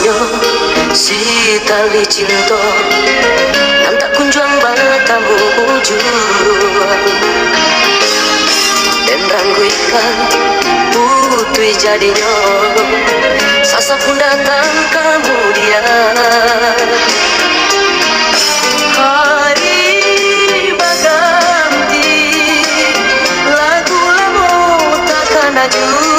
Kusuknya si tali cinta nan tak kunjung batamu ujung dan rangguikan putui jadinya sasa pun datang kemudian hari berganti lagu lamu takkan aju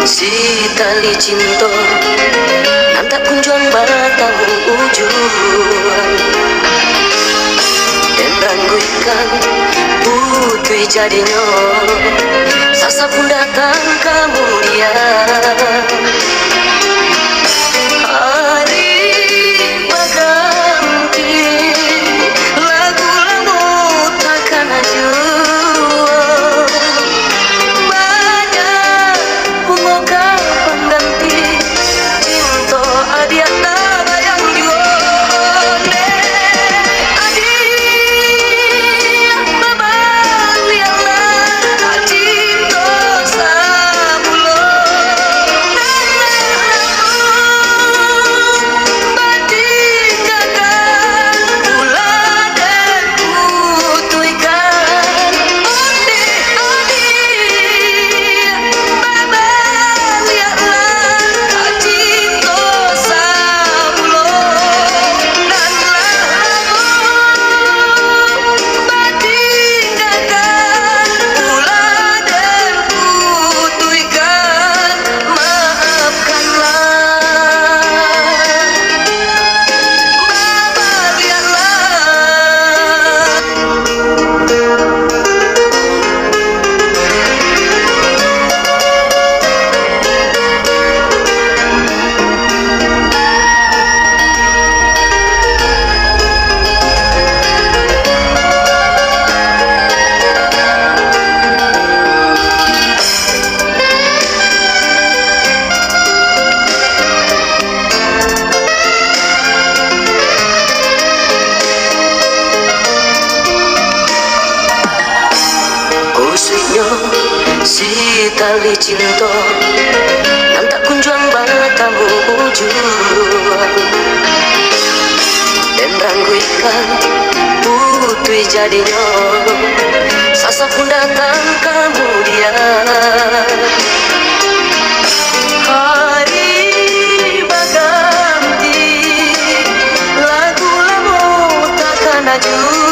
si tali cinta nan tak kunjung batang ujung dan rangguikan putui jadinya sasa pun datang kemudian hari berganti lagu lamu takkan aju si tali cinta nan tak kunjung batamu ujung dan rangguikan putui jadinya sasa pun datang kemudian hari berganti lagu lamu takkan aju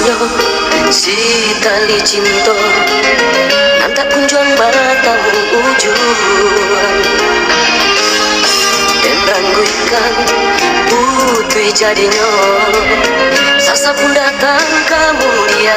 Sino si tali cinta nanti kunjung batang ujung dan rangguikan putri jadinya sasa pun datang kemudian